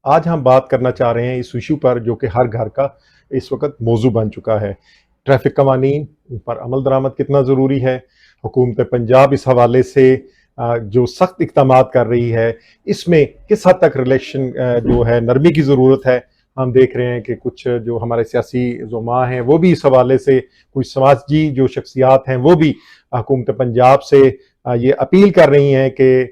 آج ہم بات کرنا چاہ رہے ہیں اس ایشو پر جو کہ ہر گھر کا اس وقت موضوع بن چکا ہے۔ ٹریفک قوانین پر عمل درآمد کتنا ضروری ہے۔ حکومت پنجاب اس حوالے سے جو سخت اقدامات کر رہی ہے، اس میں کس حد تک ریلیکشن جو ہے نرمی کی ضرورت ہے۔ ہم دیکھ رہے ہیں کہ کچھ جو ہمارے سیاسی زعماء ہیں وہ بھی اس حوالے سے، کچھ سماجی جو شخصیات ہیں وہ بھی حکومت پنجاب سے یہ اپیل کر رہی ہیں کہ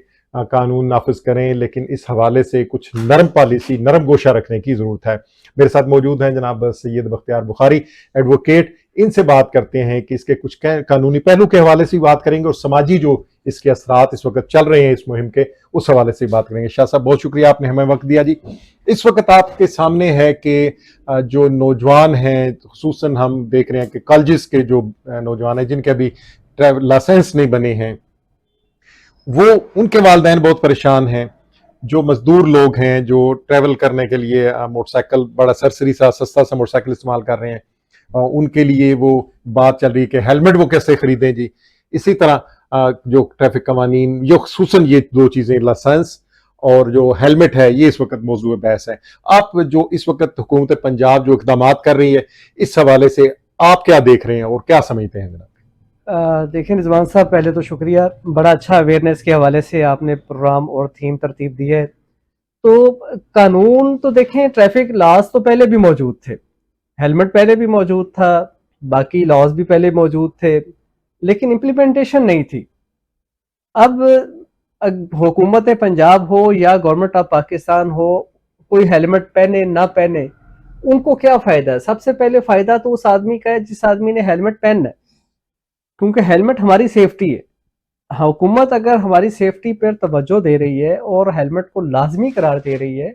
قانون نافذ کریں، لیکن اس حوالے سے کچھ نرم پالیسی، نرم گوشہ رکھنے کی ضرورت ہے۔ میرے ساتھ موجود ہیں جناب سید بختیار بخاری، ایڈوکیٹ۔ ان سے بات کرتے ہیں کہ اس کے کچھ قانونی پہلو کے حوالے سے بات کریں گے اور سماجی جو اس کے اثرات اس وقت چل رہے ہیں اس مہم کے، اس حوالے سے بات کریں گے۔ شاہ صاحب بہت شکریہ، آپ نے ہمیں وقت دیا جی۔ اس وقت آپ کے سامنے ہے کہ جو نوجوان ہیں، خصوصاً ہم دیکھ رہے ہیں کہ کالجز کے جو نوجوان ہیں جن کے ابھی ڈرائیور لائسنس نہیں بنے ہیں، وہ ان کے والدین بہت پریشان ہیں۔ جو مزدور لوگ ہیں جو ٹریول کرنے کے لیے موٹر سائیکل، بڑا سرسری سا سستا سا موٹر سائیکل استعمال کر رہے ہیں، ان کے لیے وہ بات چل رہی ہے کہ ہیلمٹ وہ کیسے خریدیں جی۔ اسی طرح جو ٹریفک قوانین، یہ خصوصاً یہ دو چیزیں، لائسنس اور جو ہیلمٹ ہے، یہ اس وقت موضوع بحث ہے۔ آپ جو اس وقت حکومت پنجاب جو اقدامات کر رہی ہے، اس حوالے سے آپ کیا دیکھ رہے ہیں اور کیا سمجھتے ہیں جناب؟ دیکھیں رضوان صاحب، پہلے تو شکریہ، بڑا اچھا اویئرنیس کے حوالے سے آپ نے پروگرام اور تھیم ترتیب دی ہے۔ تو قانون تو دیکھیں، ٹریفک لاز تو پہلے بھی موجود تھے، ہیلمٹ پہلے بھی موجود تھا، باقی لاز بھی پہلے موجود تھے، لیکن امپلیمنٹیشن نہیں تھی۔ اب حکومت پنجاب ہو یا گورنمنٹ آف پاکستان ہو، کوئی ہیلمٹ پہنے نہ پہنے، ان کو کیا فائدہ ہے؟ سب سے پہلے فائدہ تو اس آدمی کا ہے جس آدمی نے ہیلمٹ پہننا ہے، کیونکہ ہیلمٹ ہماری سیفٹی ہے۔ حکومت اگر ہماری سیفٹی پر توجہ دے رہی ہے اور ہیلمٹ کو لازمی قرار دے رہی ہے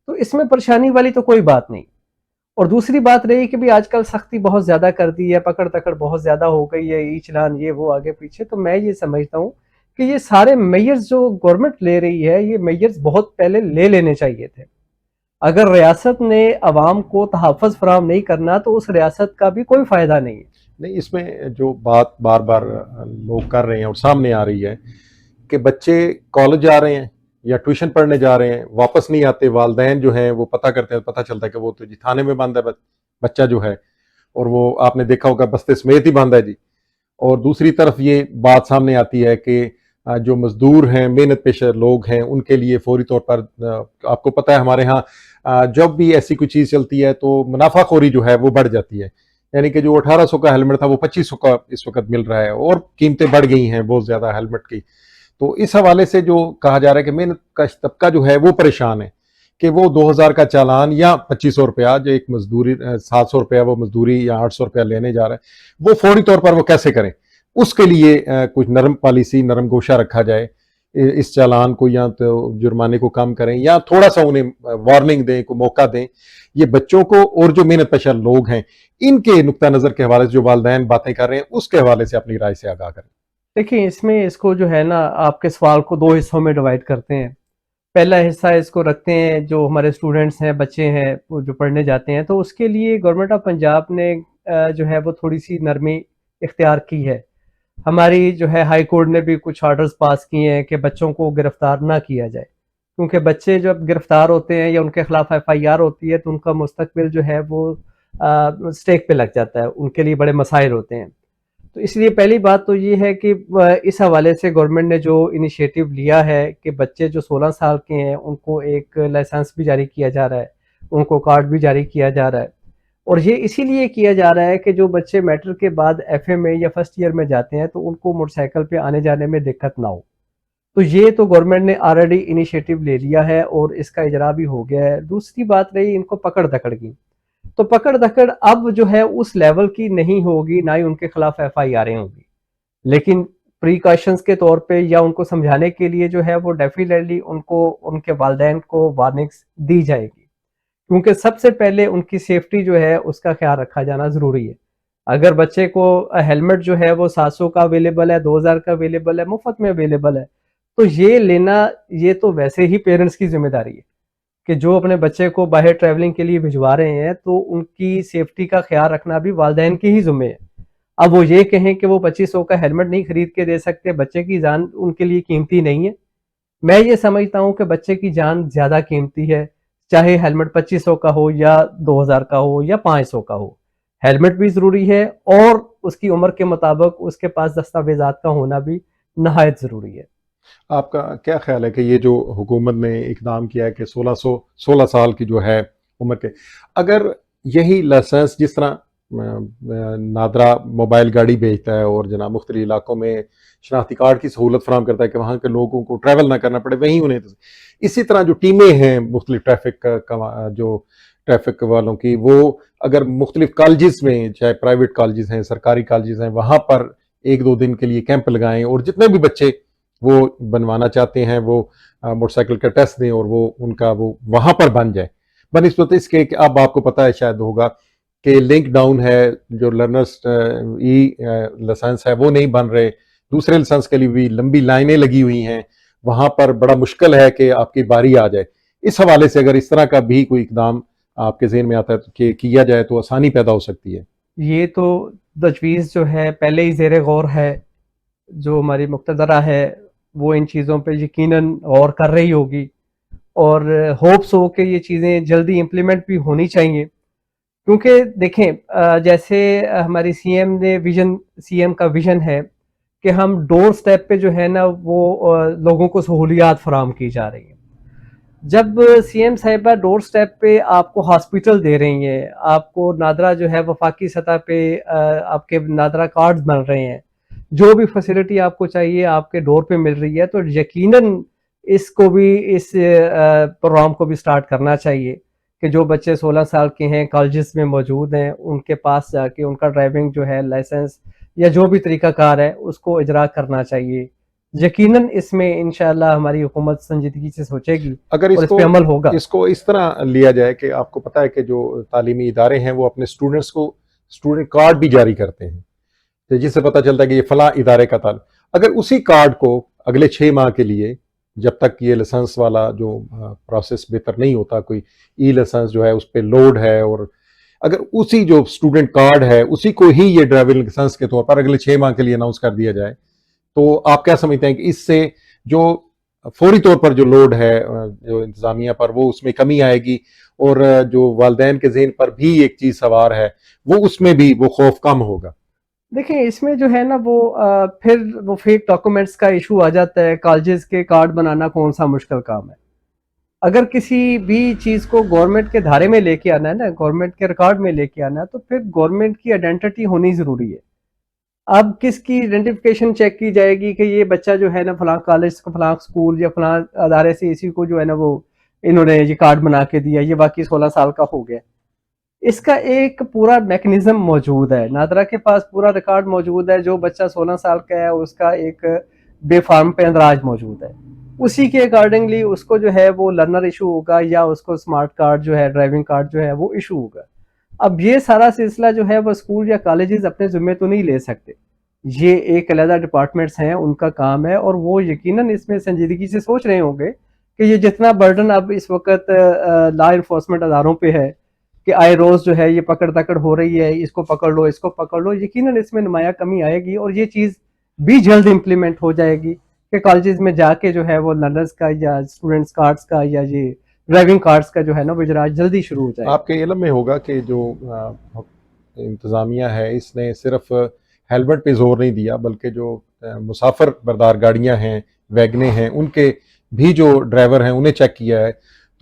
تو اس میں پریشانی والی تو کوئی بات نہیں۔ اور دوسری بات رہی کہ بھی آج کل سختی بہت زیادہ کر دی ہے، پکڑ تکڑ بہت زیادہ ہو گئی ہے، ای چلان یہ وہ آگے پیچھے، تو میں یہ سمجھتا ہوں کہ یہ سارے میئرز جو گورنمنٹ لے رہی ہے، یہ میئرز بہت پہلے لے لینے چاہیے تھے۔ اگر ریاست نے عوام کو تحفظ فراہم نہیں کرنا تو اس ریاست کا بھی کوئی فائدہ نہیں ہے۔ نہیں، اس میں جو بات بار بار لوگ کر رہے ہیں اور سامنے آ رہی ہے کہ بچے کالج جا رہے ہیں یا ٹیوشن پڑھنے جا رہے ہیں، واپس نہیں آتے، والدین جو ہیں وہ پتہ کرتے ہیں، پتہ چلتا ہے کہ وہ تو جی تھانے میں بند ہے بچہ جو ہے، اور وہ آپ نے دیکھا ہوگا بستے سمیت ہی بند ہے جی۔ اور دوسری طرف یہ بات سامنے آتی ہے کہ جو مزدور ہیں، محنت پیشہ لوگ ہیں، ان کے لیے فوری طور پر آپ کو پتہ ہے ہمارے ہاں جب بھی ایسی کوئی چیز چلتی ہے تو منافع خوری جو ہے وہ بڑھ جاتی ہے۔ یعنی کہ جو 1800 کا ہیلمٹ تھا وہ 2500 کا اس وقت مل رہا ہے، اور قیمتیں بڑھ گئی ہیں بہت زیادہ ہیلمٹ کی۔ تو اس حوالے سے جو کہا جا رہا ہے کہ محنت کا طبقہ جو ہے وہ پریشان ہے کہ وہ 2000 کا چالان یا 2500 روپیہ جو ایک مزدوری 700 روپیہ وہ مزدوری یا 800 روپیہ لینے جا رہا ہے، وہ فوری طور پر وہ کیسے کریں۔ اس کے لیے کچھ نرم پالیسی، نرم گوشہ رکھا جائے، اس چالان کو یا تو جرمانے کو کم کریں یا تھوڑا سا انہیں وارننگ دیں، کو موقع دیں۔ یہ بچوں کو اور جو محنت پیشہ لوگ ہیں ان کے نقطہ نظر کے حوالے سے جو والدین باتیں کر رہے ہیں اس کے حوالے سے اپنی رائے سے آگاہ کریں۔ دیکھیں، اس کو جو ہے نا، آپ کے سوال کو دو حصوں میں ڈیوائیڈ کرتے ہیں۔ پہلا حصہ اس کو رکھتے ہیں جو ہمارے اسٹوڈنٹس ہیں، بچے ہیں، وہ جو پڑھنے جاتے ہیں، تو اس کے لیے گورنمنٹ آف پنجاب نے جو ہے وہ تھوڑی سی نرمی اختیار کی ہے۔ ہماری جو ہے ہائی کورٹ نے بھی کچھ آرڈرز پاس کیے ہیں کہ بچوں کو گرفتار نہ کیا جائے، کیونکہ بچے جب گرفتار ہوتے ہیں یا ان کے خلاف ایف آئی آر ہوتی ہے تو ان کا مستقبل جو ہے وہ اسٹیک پہ لگ جاتا ہے، ان کے لیے بڑے مسائل ہوتے ہیں۔ تو اس لیے پہلی بات تو یہ ہے کہ اس حوالے سے گورنمنٹ نے جو انیشیٹو لیا ہے کہ بچے جو 16 سال کے ہیں ان کو ایک لائسنس بھی جاری کیا جا رہا ہے، ان کو کارڈ بھی جاری کیا جا رہا ہے، اور یہ اسی لیے کیا جا رہا ہے کہ جو بچے میٹرک کے بعد ایف اے میں یا فرسٹ ایئر میں جاتے ہیں تو ان کو موٹر سائیکل پہ آنے جانے میں دقت نہ ہو۔ تو یہ تو گورنمنٹ نے آلریڈی انیشیٹو لے لیا ہے اور اس کا اجرا بھی ہو گیا ہے۔ دوسری بات رہی ان کو پکڑ دکڑ کی، تو پکڑ دکڑ اب جو ہے اس لیول کی نہیں ہوگی، نہ ہی ان کے خلاف ایف آئی آریں ہوں گی، لیکن پریکاشنز کے طور پہ یا ان کو سمجھانے کے لیے جو ہے وہ ڈیفینیٹلی ان کو ان کے والدین کو وارننگز دی جائے گی، کیونکہ سب سے پہلے ان کی سیفٹی جو ہے اس کا خیال رکھا جانا ضروری ہے۔ اگر بچے کو ہیلمٹ جو ہے وہ 700 کا اویلیبل ہے، 2000 کا اویلیبل ہے، مفت میں اویلیبل ہے، تو یہ لینا یہ تو ویسے ہی پیرنٹس کی ذمہ داری ہے کہ جو اپنے بچے کو باہر ٹریولنگ کے لیے بھجوا رہے ہیں تو ان کی سیفٹی کا خیال رکھنا بھی والدین کی ہی ذمہ ہے۔ اب وہ یہ کہیں کہ وہ 2500 کا ہیلمٹ نہیں خرید کے دے سکتے، بچے کی جان ان کے لیے قیمتی نہیں ہے۔ میں یہ سمجھتا ہوں کہ بچے کی جان زیادہ قیمتی ہے، چاہے ہیلمٹ 2500 کا ہو یا 2000 کا ہو یا 500 کا ہو، ہیلمٹ بھی ضروری ہے، اور اس کی عمر کے مطابق اس کے پاس دستاویزات کا ہونا بھی نہایت ضروری ہے۔ آپ کا کیا خیال ہے کہ یہ جو حکومت نے اقدام کیا ہے کہ 16 سال کی جو ہے عمر کے، اگر یہی لائسنس جس طرح نادرا موبائل گاڑی بھیجتا ہے اور جناب مختلف علاقوں میں شناختی کارڈ کی سہولت فراہم کرتا ہے کہ وہاں کے لوگوں کو ٹریول نہ کرنا پڑے، وہیں انہیں اسی طرح جو ٹیمیں ہیں مختلف جو ٹریفک والوں کی، وہ اگر مختلف کالجز میں، چاہے پرائیویٹ کالجز ہیں، سرکاری کالجز ہیں، وہاں پر 1-2 دن کے لیے کیمپ لگائیں اور جتنے بھی بچے وہ بنوانا چاہتے ہیں وہ موٹر سائیکل کا ٹیسٹ دیں اور وہ ان کا وہ وہاں پر بن جائے، بنسبت اس کے کہ اب آپ کو پتہ ہے شاید ہوگا کہ لنک ڈاؤن ہے، جو لرنرز لائسنس ہے وہ نہیں بن رہے، دوسرے لائسنس کے لیے بھی لمبی لائنیں لگی ہوئی ہیں، وہاں پر بڑا مشکل ہے کہ آپ کی باری آ جائے۔ اس حوالے سے اگر اس طرح کا بھی کوئی اقدام آپ کے ذہن میں آتا ہے کہ کیا جائے تو آسانی پیدا ہو سکتی ہے۔ یہ تو تجویز جو ہے پہلے ہی زیر غور ہے، جو ہماری مقتدرہ ہے وہ ان چیزوں پہ یقیناً غور کر رہی ہوگی، اور ہوپس ہو کہ یہ چیزیں جلدی امپلیمنٹ بھی ہونی چاہیے، کیونکہ دیکھیں جیسے ہماری سی ایم کا ویژن ہے کہ ہم ڈور سٹیپ پہ جو ہے نا وہ لوگوں کو سہولیات فراہم کی جا رہی ہیں۔ جب سی ایم صاحبہ ڈور سٹیپ پہ آپ کو ہاسپٹل دے رہی ہیں، آپ کو نادرا جو ہے وفاقی سطح پہ آپ کے نادرا کارڈز بن رہے ہیں، جو بھی فیسلٹی آپ کو چاہیے آپ کے ڈور پہ مل رہی ہے، تو یقیناً اس کو بھی، اس پروگرام کو بھی سٹارٹ کرنا چاہیے کہ جو بچے 16 سال کے ہیں، کالجز میں موجود ہیں، ان کے پاس جا کے ان کا ڈرائیونگ جو ہے لائسنس یا جو بھی طریقہ کار ہے اس کو اجرا کرنا چاہیے۔ یقیناً اس میں انشاءاللہ ہماری حکومت سنجیدگی سے سوچے گی اگر اور اس پہ عمل ہوگا۔ اس کو اس طرح لیا جائے کہ آپ کو پتہ ہے کہ جو تعلیمی ادارے ہیں وہ اپنے اسٹوڈنٹس کو اسٹوڈنٹ کارڈ بھی جاری کرتے ہیں، جس سے پتہ چلتا ہے کہ یہ فلاں ادارے کا تعلق، اگر اسی کارڈ کو اگلے 6 ماہ کے لیے، جب تک یہ لائسنس والا جو پروسیس بہتر نہیں ہوتا، کوئی ای لائسنس جو ہے اس پہ لوڈ ہے، اور اگر اسی جو اسٹوڈنٹ کارڈ ہے اسی کو ہی یہ ڈرائیونگ لائسنس کے طور پر اگلے 6 ماہ کے لیے اناؤنس کر دیا جائے، تو آپ کیا سمجھتے ہیں کہ اس سے جو فوری طور پر جو لوڈ ہے جو انتظامیہ پر، وہ اس میں کمی آئے گی، اور جو والدین کے ذہن پر بھی ایک چیز سوار ہے وہ اس میں بھی وہ خوف کم ہوگا؟ دیکھیں اس میں جو ہے نا وہ پھر وہ فیک ڈاکومنٹس کا ایشو آ جاتا ہے۔ کالجز کے کارڈ بنانا کون سا مشکل کام ہے؟ اگر کسی بھی چیز کو گورنمنٹ کے دھارے میں لے کے آنا ہے نا، گورنمنٹ کے ریکارڈ میں لے کے آنا ہے، تو پھر گورنمنٹ کی آئیڈینٹی ہونی ضروری ہے۔ اب کس کی آئیڈینٹیفیکیشن چیک کی جائے گی کہ یہ بچہ جو ہے نا فلاں کالج، فلاں اسکول یا فلاں ادارے سے اسی کو جو ہے نا وہ انہوں نے یہ کارڈ بنا کے دیا، یہ باقی 16 سال کا ہو گیا؟ اس کا ایک پورا میکنزم موجود ہے، نادرا کے پاس پورا ریکارڈ موجود ہے، جو بچہ 16 سال کا ہے اس کا ایک بے فارم پہ اندراج موجود ہے، اسی کے اکارڈنگلی اس کو جو ہے وہ لرنر ایشو ہوگا، یا اس کو اسمارٹ کارڈ جو ہے، ڈرائیونگ کارڈ جو ہے وہ ایشو ہوگا۔ اب یہ سارا سلسلہ جو ہے وہ اسکول یا کالجز اپنے ذمے تو نہیں لے سکتے، یہ ایک علیحدہ ڈپارٹمنٹس ہیں، ان کا کام ہے، اور وہ یقیناً اس میں سنجیدگی سے سوچ رہے ہوں گے کہ یہ جتنا برڈن اب اس وقت لا انفورسمنٹ اداروں پہ ہے کہ آئے روز جو ہے یہ پکڑ تکڑ ہو رہی ہے، اس کو پکڑ لو، اس کو پکڑ لو، یقیناً اس میں نمایاں کمی آئے گی، اور یہ چیز بھی جلد امپلیمنٹ ہو جائے گی کہ کالجز میں جا کے جو ہے وہ لرنرز کا یا اسٹوڈنٹس کارڈز کا یا یہ ڈرائیونگ کارڈز کا جو ہے نا وہ اجرا جلدی شروع ہو جائے گا۔ آپ کے علم میں ہوگا کہ جو انتظامیہ ہے اس نے صرف ہیلمٹ پہ زور نہیں دیا، بلکہ جو مسافر بردار گاڑیاں ہیں، ویگنیں ہیں، ان کے بھی جو ڈرائیور ہیں انہیں چیک کیا ہے،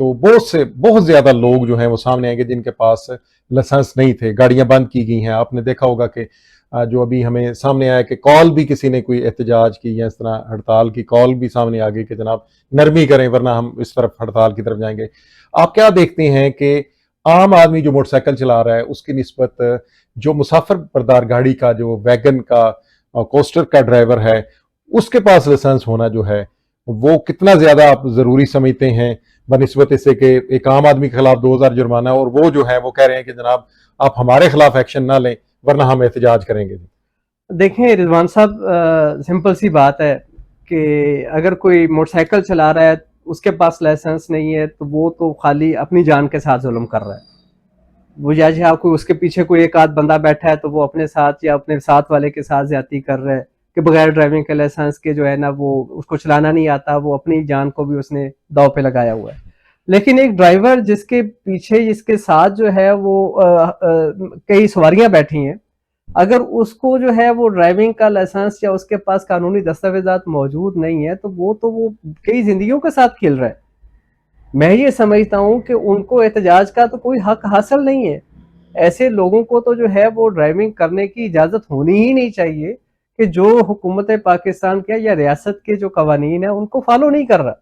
تو بہت زیادہ لوگ جو ہیں وہ سامنے آئیں گے جن کے پاس لائسنس نہیں تھے، گاڑیاں بند کی گئی ہیں۔ آپ نے دیکھا ہوگا کہ جو ابھی ہمیں سامنے آیا کہ کال بھی کسی نے کوئی احتجاج کی یا اس طرح ہڑتال کی کال بھی سامنے آ گئی کہ جناب نرمی کریں ورنہ ہم اس طرف ہڑتال کی طرف جائیں گے۔ آپ کیا دیکھتے ہیں کہ عام آدمی جو موٹر سائیکل چلا رہا ہے اس کی نسبت جو مسافر بردار گاڑی کا، جو ویگن کا، کوسٹر کا ڈرائیور ہے، اس کے پاس لائسنس ہونا جو ہے وہ کتنا زیادہ آپ ضروری سمجھتے ہیں بنسبت اس سے کہ ایک عام آدمی کے خلاف 2000 جرمانہ، اور وہ جو ہے وہ کہہ رہے ہیں کہ جناب آپ ہمارے خلاف ایکشن نہ لیں ورنہ ہم احتجاج کریں گے؟ دیکھیں رضوان صاحب، سمپل سی بات ہے کہ اگر کوئی موٹر سائیکل چلا رہا ہے اس کے پاس لائسنس نہیں ہے تو وہ تو خالی اپنی جان کے ساتھ ظلم کر رہا ہے۔ وہ یا جہاں کوئی اس کے پیچھے کوئی ایک آدھ بندہ بیٹھا ہے تو وہ اپنے ساتھ یا اپنے ساتھ والے کے ساتھ زیادتی کر رہا ہے کہ بغیر ڈرائیونگ کے لائسنس کے جو ہے نا وہ اس کو چلانا نہیں آتا، وہ اپنی جان کو بھی اس نے داؤ پہ لگایا ہوا ہے۔ لیکن ایک ڈرائیور جس کے پیچھے جس کے ساتھ جو ہے وہ کئی سواریاں بیٹھی ہیں، اگر اس کو جو ہے وہ ڈرائیونگ کا لائسنس یا اس کے پاس قانونی دستاویزات موجود نہیں ہے تو وہ کئی زندگیوں کے ساتھ کھیل رہا ہے۔ میں یہ سمجھتا ہوں کہ ان کو احتجاج کا تو کوئی حق حاصل نہیں ہے۔ ایسے لوگوں کو تو جو ہے وہ ڈرائیونگ کرنے کی اجازت ہونی ہی نہیں چاہیے کہ جو حکومت پاکستان کے یا ریاست کے جو قوانین ہیں ان کو فالو نہیں کر رہا۔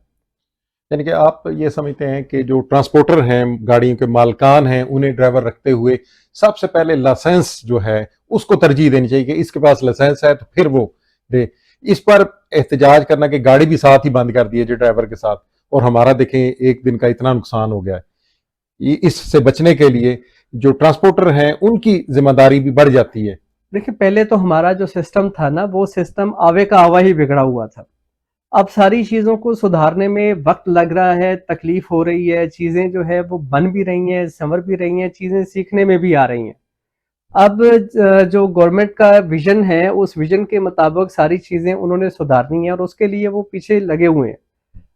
یعنی کہ آپ یہ سمجھتے ہیں کہ جو ٹرانسپورٹر ہیں، گاڑیوں کے مالکان ہیں، انہیں ڈرائیور رکھتے ہوئے سب سے پہلے لائسنس جو ہے اس کو ترجیح دینی چاہیے کہ اس کے پاس لائسنس ہے تو پھر وہ دے۔ اس پر احتجاج کرنا کہ گاڑی بھی ساتھ ہی بند کر دی ہے جو ڈرائیور کے ساتھ، اور ہمارا دیکھیں ایک دن کا اتنا نقصان ہو گیا ہے، اس سے بچنے کے لیے جو ٹرانسپورٹر ہیں ان کی ذمہ داری بھی بڑھ جاتی ہے۔ دیکھیں پہلے تو ہمارا جو سسٹم تھا نا وہ سسٹم آوے کا آوا ہی بگڑا ہوا تھا۔ اب ساری چیزوں کو سدھارنے میں وقت لگ رہا ہے، تکلیف ہو رہی ہے، چیزیں جو ہے وہ بن بھی رہی ہیں، سنور بھی رہی ہیں، چیزیں سیکھنے میں بھی آ رہی ہیں۔ اب جو گورنمنٹ کا ویژن ہے اس ویژن کے مطابق ساری چیزیں انہوں نے سدھارنی ہیں اور اس کے لیے وہ پیچھے لگے ہوئے ہیں۔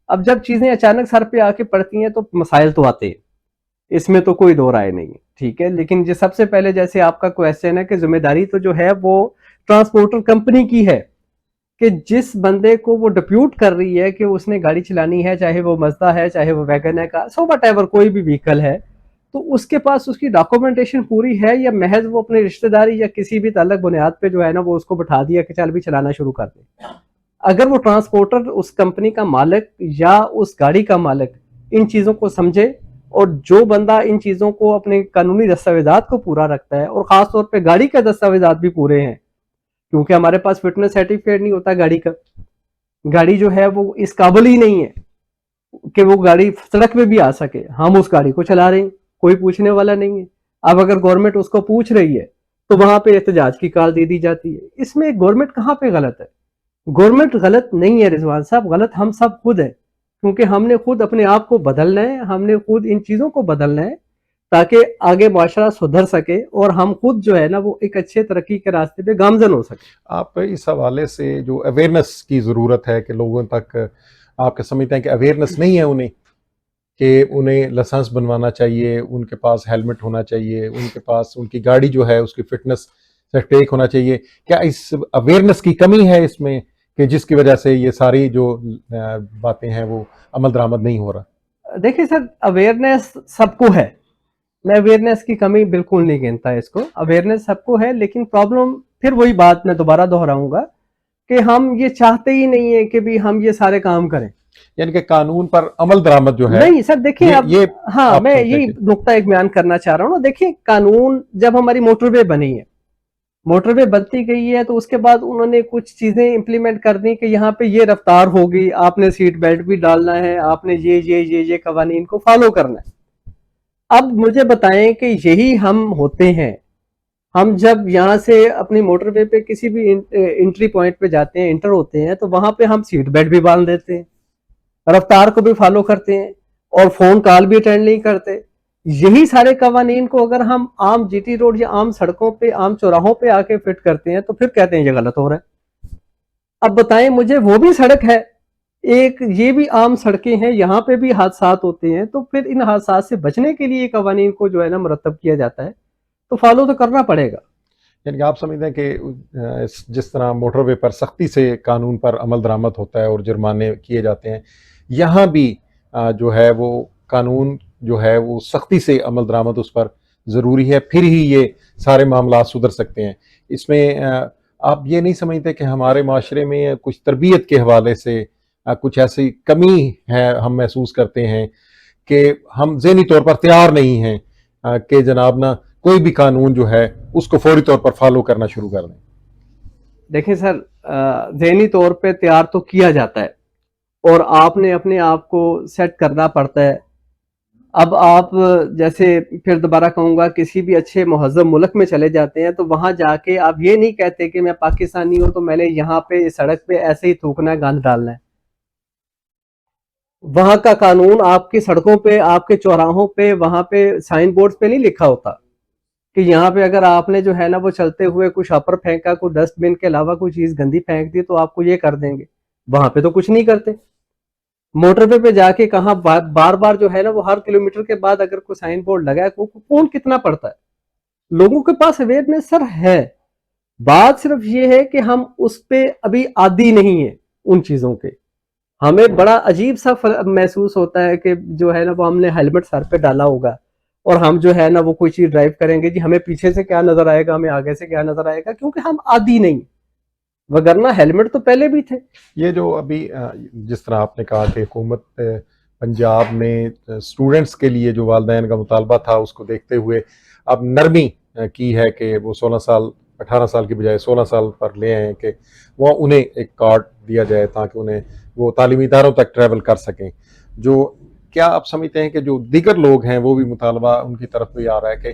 اب جب چیزیں اچانک سر پہ آ کے پڑتی ہیں تو مسائل تو آتے ہیں، اس میں تو کوئی دو رائے نہیں ہے، ٹھیک ہے۔ لیکن جو سب سے پہلے جیسے آپ کا کویسچن ہے کہ ذمہ داری تو جو ہے وہ ٹرانسپورٹر کمپنی کی ہے کہ جس بندے کو وہ ڈپیوٹ کر رہی ہے کہ اس نے گاڑی چلانی ہے، چاہے وہ مزدا ہے، چاہے وہ ویگن ہے، سو وٹ ایور کوئی بھی وہیکل ہے، تو اس کے پاس اس کی ڈاکومنٹیشن پوری ہے یا محض وہ اپنے رشتہ داری یا کسی بھی تعلق بنیاد پہ جو ہے نا وہ اس کو بٹھا دیا کہ چل بھی چلانا شروع کر دے۔ اگر وہ ٹرانسپورٹر اس کمپنی کا مالک یا اس گاڑی کا مالک ان چیزوں کو سمجھے، اور جو بندہ ان چیزوں کو اپنے قانونی دستاویزات کو پورا رکھتا ہے اور خاص طور پہ گاڑی کے دستاویزات بھی پورے ہیں، کیونکہ ہمارے پاس فٹنس سرٹیفکیٹ نہیں ہوتا گاڑی کا، گاڑی جو ہے وہ اس قابل ہی نہیں ہے کہ وہ گاڑی سڑک پہ بھی آ سکے، ہم اس گاڑی کو چلا رہے ہیں، کوئی پوچھنے والا نہیں ہے۔ اب اگر گورنمنٹ اس کو پوچھ رہی ہے تو وہاں پہ احتجاج کی کال دے دی جاتی ہے۔ اس میں گورنمنٹ کہاں پہ غلط ہے؟ گورنمنٹ غلط نہیں ہے رضوان صاحب، غلط ہم سب خود ہیں، کیونکہ ہم نے خود اپنے آپ کو بدلنا ہے، ہم نے خود ان چیزوں کو بدلنا ہے تاکہ آگے معاشرہ سدھر سکے اور ہم خود جو ہے نا وہ ایک اچھے ترقی کے راستے پہ گامزن ہو سکے۔ آپ اس حوالے سے جو اویئرنیس کی ضرورت ہے کہ لوگوں تک، آپ کے سمجھتے ہیں کہ اویئرنیس نہیں ہے انہیں کہ انہیں لائسنس بنوانا چاہیے، ان کے پاس ہیلمٹ ہونا چاہیے، ان کے پاس ان کی گاڑی جو ہے اس کی فٹنس سرٹیفکیٹ ہونا چاہیے، کیا اس اویئرنیس کی کمی ہے اس میں کہ جس کی وجہ سے یہ ساری جو باتیں ہیں وہ عمل درآمد نہیں ہو رہا؟ دیکھیں سر، اویئرنیس سب کو ہے، میں اویئرنیس کی کمی بالکل نہیں گنتا اس کو، اویئرنیس سب کو ہے، لیکن پرابلم پھر وہی بات میں دوبارہ دہراؤں گا کہ ہم یہ چاہتے ہی نہیں ہے کہ بھی ہم یہ سارے کام کریں، یعنی کہ قانون پر عمل درآمد جو ہے نہیں سر دیکھیں اب ہاں میں سمجھتے یہی کہ نقطہ ایک بیان کرنا چاہ رہا ہوں نا۔ دیکھیں قانون جب ہماری موٹر وے بنی ہے، موٹر وے بنتی گئی ہے تو اس کے بعد انہوں نے کچھ چیزیں امپلیمنٹ کر دی کہ یہاں پہ یہ رفتار ہوگی، آپ نے سیٹ بیلٹ بھی ڈالنا ہے، آپ نے یہ قوانین کو فالو کرنا ہے۔ اب مجھے بتائیں کہ یہی ہم ہوتے ہیں، ہم جب یہاں سے اپنی موٹر وے پہ کسی بھی انٹری پوائنٹ پہ جاتے ہیں، انٹر ہوتے ہیں، تو وہاں پہ ہم سیٹ بیلٹ بھی باندھ دیتے ہیں، رفتار کو بھی فالو کرتے ہیں اور فون کال بھی اٹینڈ نہیں کرتے۔ یہی سارے قوانین کو اگر ہم عام جی ٹی روڈ یا عام سڑکوں پہ، عام چوراہوں پہ آ کے فٹ کرتے ہیں تو پھر کہتے ہیں یہ غلط ہو رہا ہے۔ اب بتائیں مجھے، وہ بھی سڑک ہے ایک، یہ بھی عام سڑکیں ہیں، یہاں پہ بھی حادثات ہوتے ہیں، تو پھر ان حادثات سے بچنے کے لیے قوانین کو جو ہے نا مرتب کیا جاتا ہے تو فالو تو کرنا پڑے گا۔ یعنی کہ آپ سمجھتے ہیں کہ جس طرح موٹر وے پر سختی سے قانون پر عمل درآمد ہوتا ہے اور جرمانے کیے جاتے ہیں، یہاں بھی جو ہے وہ قانون جو ہے وہ سختی سے عمل درآمد اس پر ضروری ہے، پھر ہی یہ سارے معاملات سدھر سکتے ہیں۔ اس میں آپ یہ نہیں سمجھتے کہ ہمارے معاشرے میں کچھ تربیت کے حوالے سے کچھ ایسی کمی ہے، ہم محسوس کرتے ہیں کہ ہم ذہنی طور پر تیار نہیں ہیں کہ جناب نا کوئی بھی قانون جو ہے اس کو فوری طور پر فالو کرنا شروع کر دیں؟ دیکھیں سر، ذہنی طور پہ تیار تو کیا جاتا ہے اور آپ نے اپنے آپ کو سیٹ کرنا پڑتا ہے۔ اب آپ جیسے پھر دوبارہ کہوں گا کسی بھی اچھے مہذب ملک میں چلے جاتے ہیں تو وہاں جا کے آپ یہ نہیں کہتے کہ میں پاکستانی ہوں تو میں نے یہاں پہ سڑک پہ ایسے ہی تھوکنا ہے، گند ڈالنا ہے۔ وہاں کا قانون آپ کی سڑکوں پہ، آپ کے چوراہوں پہ، وہاں پہ سائن بورڈز پہ نہیں لکھا ہوتا کہ یہاں پہ اگر آپ نے جو ہے نا وہ چلتے ہوئے کچھ شاپر پھینکا، کوئی ڈسٹ بن کے علاوہ کوئی چیز گندی پھینک دی تو آپ کو یہ کر دیں گے، وہاں پہ تو کچھ نہیں کرتے۔ موٹر پہ جا کے کہاں بار بار جو ہے نا وہ ہر کلومیٹر کے بعد اگر کوئی سائن بورڈ لگا ہے کون کتنا پڑتا ہے. لوگوں کے پاس اویئرنیس سر ہے, بات صرف یہ ہے کہ ہم اس پہ ابھی عادی نہیں ہیں ان چیزوں کے. ہمیں بڑا عجیب سا محسوس ہوتا ہے کہ جو ہے نا وہ ہم نے ہیلمٹ سر پہ ڈالا ہوگا اور ہم جو ہے نا وہ کوئی چیز ڈرائیو کریں گے, جی ہمیں پیچھے سے کیا نظر آئے گا, ہمیں آگے سے کیا نظر آئے گا, کیونکہ ہم عادی نہیں, وگرنہ ہیلمٹ تو پہلے بھی تھے. یہ جو ابھی جس طرح آپ نے کہا کہ حکومت پنجاب نے اسٹوڈنٹس کے لیے جو والدین کا مطالبہ تھا اس کو دیکھتے ہوئے اب نرمی کی ہے کہ وہ 18 سال کی بجائے 16 سال پر لے آئیں کہ وہ انہیں ایک کارڈ دیا جائے تاکہ انہیں وہ تعلیمی اداروں تک ٹریول کر سکیں. جو کیا آپ سمجھتے ہیں کہ جو دیگر لوگ ہیں وہ بھی مطالبہ ان کی طرف بھی آ رہا ہے کہ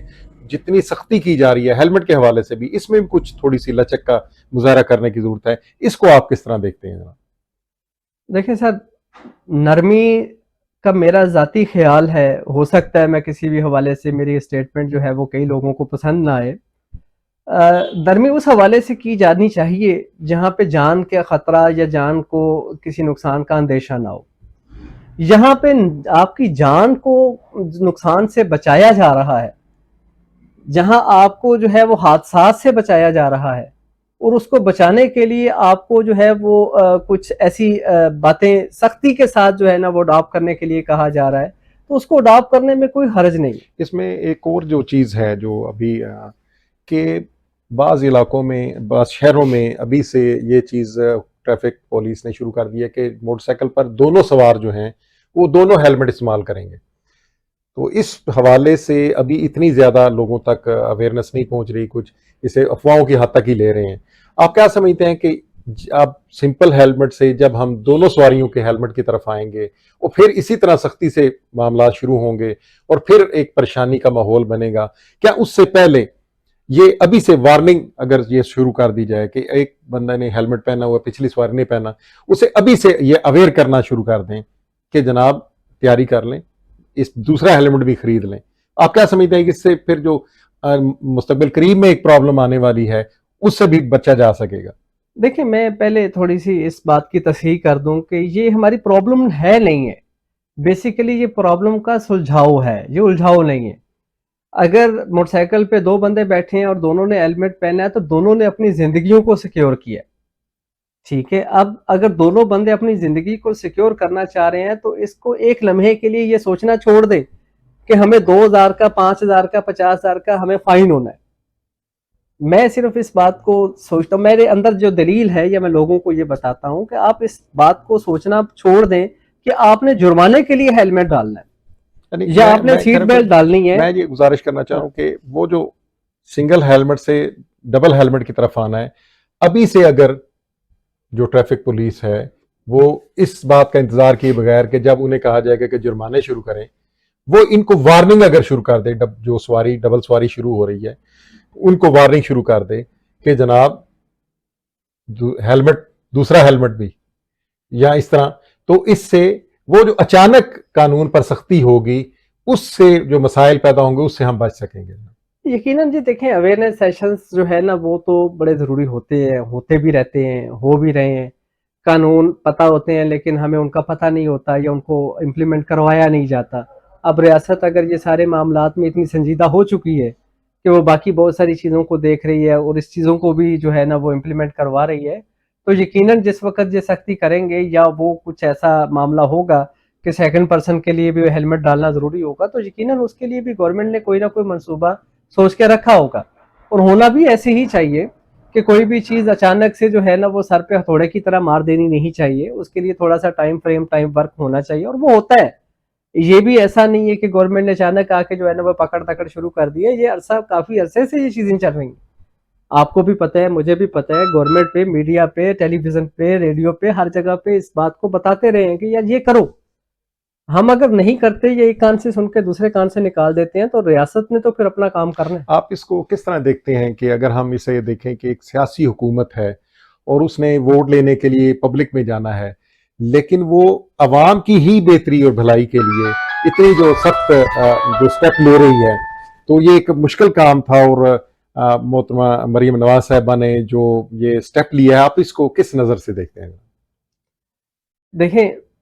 جتنی سختی کی جا رہی ہے ہیلمٹ کے حوالے سے بھی اس میں بھی کچھ تھوڑی سی لچک کا مظاہرہ کرنے کی ضرورت ہے, اس کو آپ کس طرح دیکھتے ہیں؟ دیکھیں سر, نرمی کا میرا ذاتی خیال ہے, ہو سکتا ہے میں کسی بھی حوالے سے میری اسٹیٹمنٹ جو ہے وہ کئی لوگوں کو پسند نہ آئے. نرمی اس حوالے سے کی جانی چاہیے جہاں پہ جان کے خطرہ یا جان کو کسی نقصان کا اندیشہ نہ ہو. یہاں پہ آپ کی جان کو نقصان سے بچایا جا رہا ہے, جہاں آپ کو جو ہے وہ حادثات سے بچایا جا رہا ہے, اور اس کو بچانے کے لیے آپ کو جو ہے وہ کچھ ایسی باتیں سختی کے ساتھ جو ہے نا وہ اڈاپٹ کرنے کے لیے کہا جا رہا ہے, تو اس کو اڈاپٹ کرنے میں کوئی حرج نہیں. اس میں ایک اور جو چیز ہے جو ابھی کہ بعض علاقوں میں بعض شہروں میں ابھی سے یہ چیز ٹریفک پولیس نے شروع کر دی ہے کہ موٹر سائیکل پر دونوں سوار جو ہیں وہ دونوں ہیلمٹ استعمال کریں گے. تو اس حوالے سے ابھی اتنی زیادہ لوگوں تک اویئرنیس نہیں پہنچ رہی, کچھ اسے افواہوں کی حد تک ہی لے رہے ہیں. آپ کیا سمجھتے ہیں کہ اب سمپل ہیلمٹ سے جب ہم دونوں سواریوں کے ہیلمٹ کی طرف آئیں گے اور پھر اسی طرح سختی سے معاملات شروع ہوں گے اور پھر ایک پریشانی کا ماحول بنے گا, کیا اس سے پہلے یہ ابھی سے وارننگ اگر یہ شروع کر دی جائے کہ ایک بندہ نے ہیلمٹ پہنا ہوا پچھلی سواری نے پہنا, اسے ابھی سے یہ اویئر کرنا شروع کر دیں کہ جناب تیاری کر لیں, اس دوسرا ہیلمٹ بھی خرید لیں. آپ کیا سمجھتے ہیں کہ اس سے پھر جو مستقبل قریب میں ایک پرابلم آنے والی ہے اس سے بھی بچا جا سکے گا؟ دیکھیں میں پہلے تھوڑی سی اس بات کی تصحیح کر دوں کہ یہ ہماری پرابلم ہے نہیں ہے, بیسیکلی یہ پرابلم کا سلجھاؤ ہے, یہ الجھاؤ نہیں ہے. اگر موٹر سائیکل پہ دو بندے بیٹھے ہیں اور دونوں نے ہیلمٹ پہنا ہے تو دونوں نے اپنی زندگیوں کو سیکیور کیا, ٹھیک ہے. اب اگر دونوں بندے اپنی زندگی کو سیکیور کرنا چاہ رہے ہیں تو اس کو ایک لمحے کے لیے یہ سوچنا چھوڑ دے کہ ہمیں 2000 کا 5000 کا 50,000 کا ہمیں فائن ہونا ہے. میں صرف اس بات کو سوچتا ہوں, میرے اندر جو دلیل ہے یا میں لوگوں کو یہ بتاتا ہوں کہ آپ اس بات کو سوچنا چھوڑ دیں کہ آپ نے جرمانے کے لیے ہیلمٹ ڈالنا ہے یا آپ نے سیٹ بیلٹ ڈالنی ہے. میں یہ گزارش کرنا چاہ رہا ہوں کہ وہ جو سنگل ہیلمٹ سے ڈبل ہیلمٹ کی طرف آنا ہے, ابھی سے اگر جو ٹریفک پولیس ہے وہ اس بات کا انتظار کیے بغیر کہ جب انہیں کہا جائے گا کہ جرمانے شروع کریں, وہ ان کو وارننگ اگر شروع کر دے, جو سواری ڈبل سواری شروع ہو رہی ہے ان کو وارننگ شروع کر دے کہ جناب ہیلمٹ دوسرا ہیلمٹ بھی, یا اس طرح, تو اس سے وہ جو اچانک قانون پر سختی ہوگی اس سے جو مسائل پیدا ہوں گے اس سے ہم بچ سکیں گے. یقیناً جی دیکھیں اویئرنیس سیشنز جو ہے نا وہ تو بڑے ضروری ہوتے ہیں, ہوتے بھی رہتے ہیں, ہو بھی رہے ہیں. قانون پتہ ہوتے ہیں لیکن ہمیں ان کا پتہ نہیں ہوتا یا ان کو امپلیمنٹ کروایا نہیں جاتا. اب ریاست اگر یہ سارے معاملات میں اتنی سنجیدہ ہو چکی ہے کہ وہ باقی بہت ساری چیزوں کو دیکھ رہی ہے اور اس چیزوں کو بھی جو ہے نا وہ امپلیمنٹ کروا رہی ہے, تو یقیناً جس وقت یہ سختی کریں گے یا وہ کچھ ایسا معاملہ ہوگا کہ سیکنڈ پرسن کے لیے بھی ہیلمٹ ڈالنا ضروری ہوگا, تو یقیناً اس کے لیے بھی گورنمنٹ نے کوئی نہ کوئی منصوبہ سوچ کے رکھا ہوگا. اور ہونا بھی ایسے ہی چاہیے کہ کوئی بھی چیز اچانک سے جو ہے نا وہ سر پہ ہتھوڑے کی طرح مار دینی نہیں چاہیے, اس کے لیے تھوڑا سا ٹائم فریم ٹائم ورک ہونا چاہیے, اور وہ ہوتا ہے. یہ بھی ایسا نہیں ہے کہ گورنمنٹ نے اچانک آ کے جو ہے نا وہ پکڑ تکڑ شروع کر دی ہے, یہ عرصہ کافی عرصے سے یہ چیزیں چل رہی ہیں. آپ کو بھی پتہ ہے, مجھے بھی پتہ ہے, گورنمنٹ پہ, میڈیا پہ, ٹیلی ویژن پہ, ریڈیو پہ, ہر جگہ پہ اس بات کو بتاتے رہے ہیں کہ یار یہ کرو. ہم اگر نہیں کرتے, یہ ایک کان سے سن کے دوسرے کان سے نکال دیتے ہیں, تو ریاست نے تو پھر اپنا کام کرنا ہے. آپ اس کو کس طرح دیکھتے ہیں کہ اگر ہم اسے دیکھیں کہ ایک سیاسی حکومت ہے اور اس نے ووٹ لینے کے لیے پبلک میں جانا ہے, لیکن وہ عوام کی ہی بہتری اور بھلائی کے لیے اتنی جو سخت جو سٹیپ لے رہی ہے, تو یہ ایک مشکل کام تھا. اور محترمہ مریم نواز صاحبہ نے جو یہ سٹیپ لیا ہے, آپ اس کو کس نظر سے دیکھتے ہیں؟ دیکھیں